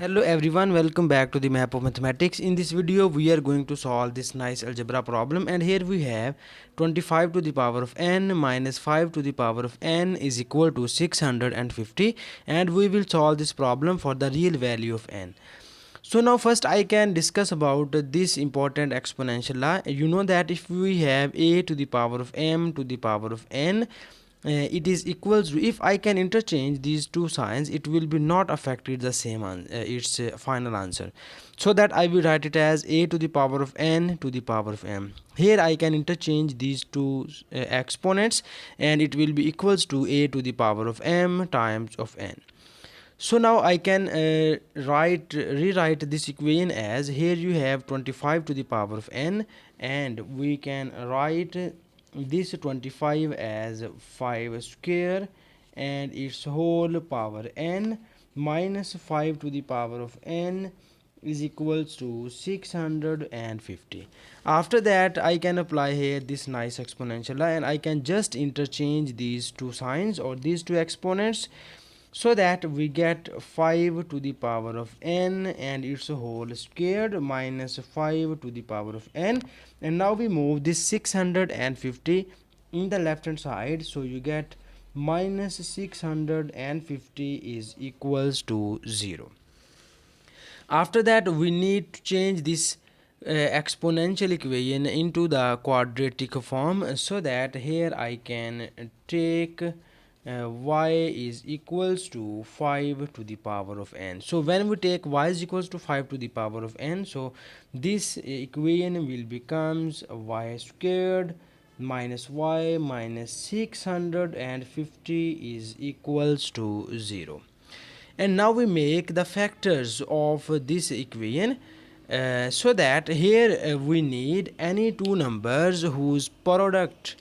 Hello everyone, welcome back to the map of mathematics. In this video we are going to solve this nice algebra problem, and here we have 25 to the power of n minus 5 to the power of n is equal to 650, and we will solve this problem for the real value of n. So now first I can discuss about this important exponential law. You know that if we have a to the power of m to the power of n, it is equals to, if I can interchange these two signs, it will be not affected the same its final answer. So that I will write it as a to the power of n to the power of m. Here I can interchange these two exponents, and it will be equals to a to the power of m times of n. So now I can rewrite this equation as, here you have 25 to the power of n, and we can write this 25 as 5 square and its whole power n minus 5 to the power of n is equals to 650. After that I can apply here this nice exponential law, and I can just interchange these two signs or these two exponents, so that we get 5 to the power of n and its whole squared minus 5 to the power of n. And now we move this 650 in the left hand side, so you get minus 650 is equals to 0. After that we need to change this exponential equation into the quadratic form, so that here I can take y is equals to 5 to the power of n. So when we take y is equals to 5 to the power of n, so this equation will becomes y squared minus y minus 650 is equals to 0. And now we make the factors of this equation, so that here we need any two numbers whose product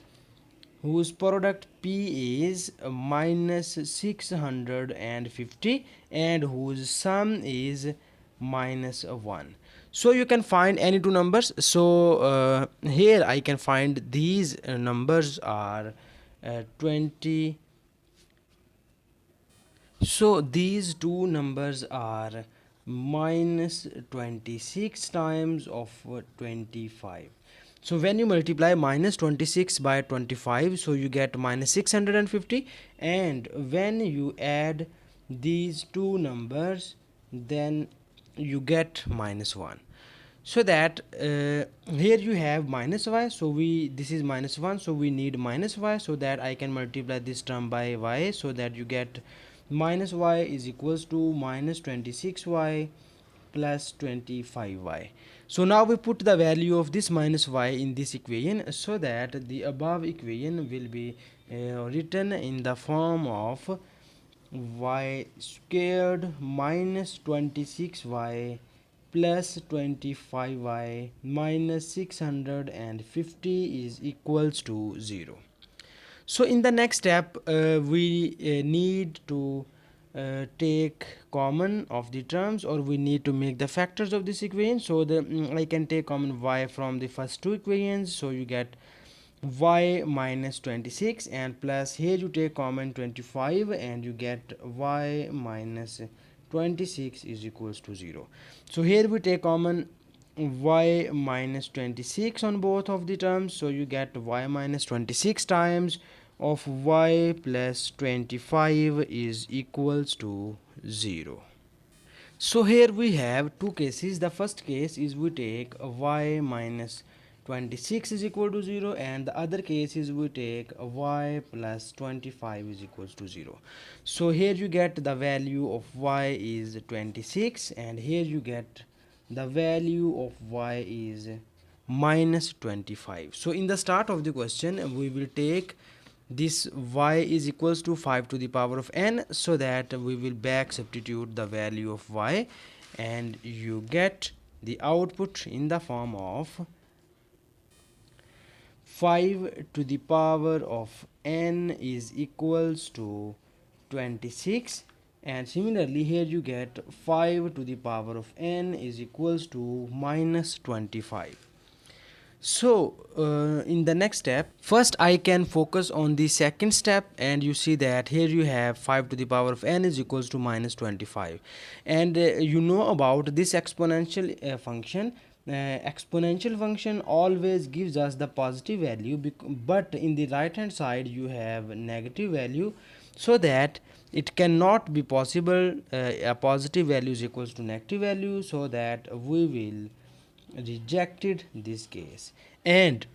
p is minus 650 and whose sum is minus 1. So you can find any two numbers. So here I can find these numbers are 20. So these two numbers are minus 26 times of 25. So when you multiply minus 26 by 25, so you get minus 650, and when you add these two numbers, then you get minus 1. So that here you have minus y, so this is minus 1, so we need minus y, so that I can multiply this term by y, so that you get minus y is equals to minus 26y plus 25y. So now we put the value of this minus y in this equation, so that the above equation will be written in the form of y squared minus 26y plus 25y minus 650 is equals to 0. So in the next step we need to take common of the terms, or we need to make the factors of this equation. So I can take common y from the first two equations, so you get y minus 26, and plus here you take common 25 and you get y minus 26 is equals to 0. So here we take common y minus 26 on both of the terms, so you get y minus 26 times of y plus 25 is equals to 0. So here we have two cases. The first case is we take y minus 26 is equal to 0, and the other case is we take y plus 25 is equals to 0. So here you get the value of y is 26, and here you get the value of y is minus 25. So in the start of the question we will take this y is equals to 5 to the power of n, so that we will back substitute the value of y, and you get the output in the form of 5 to the power of n is equals to 26, and similarly here you get 5 to the power of n is equals to minus 25. So in the next step, first I can focus on the second step, and you see that here you have 5 to the power of n is equals to minus 25. And you know about this exponential function. Exponential function always gives us the positive value, but in the right hand side you have negative value, so that it cannot be possible a positive value is equals to negative value, so that we will rejected this case, and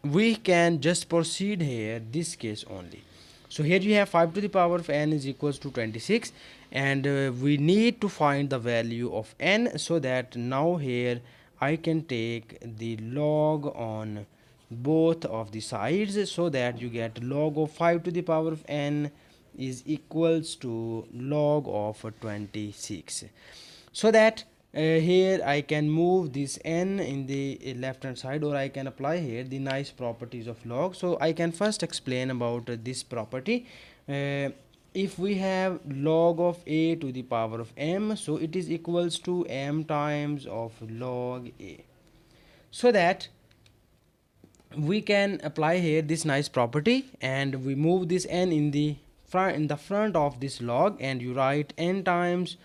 we can just proceed here this case only. So here you have 5 to the power of n is equals to 26, and we need to find the value of n, so that now here I can take the log on both of the sides, so that you get log of 5 to the power of n is equals to log of 26, so that here I can move this n in the left hand side, or I can apply here the nice properties of log. So I can first explain about this property. If we have log of a to the power of m, so it is equals to m times of log a, so that we can apply here this nice property, and we move this n in the front of this log, and you write n times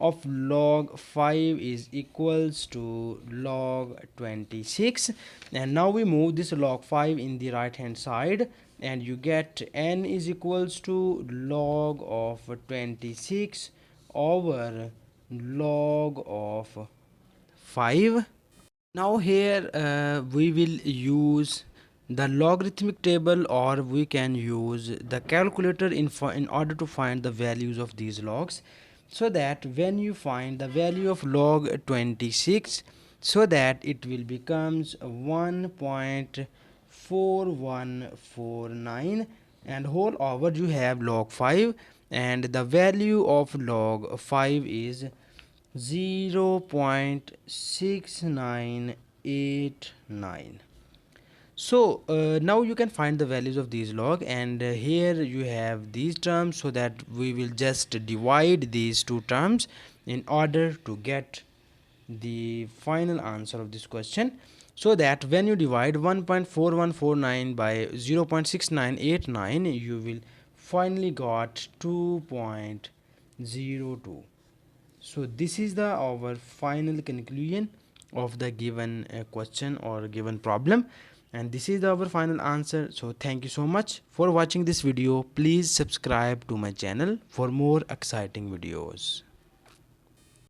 of log 5 is equals to log 26. And now we move this log 5 in the right hand side, and you get n is equals to log of 26 over log of 5. Now here we will use the logarithmic table, or we can use the calculator in order to find the values of these logs, so that when you find the value of log 26, so that it will becomes 1.4149, and whole over you have log 5, and the value of log 5 is 0.6989. So now you can find the values of these log, and here you have these terms, so that we will just divide these two terms in order to get the final answer of this question. So that when you divide 1.4149 by 0.6989, you will finally got 2.02. So this is the our final conclusion of the given question or given problem, and this is our final answer. So thank you so much for watching this video. Please subscribe to my channel for more exciting videos.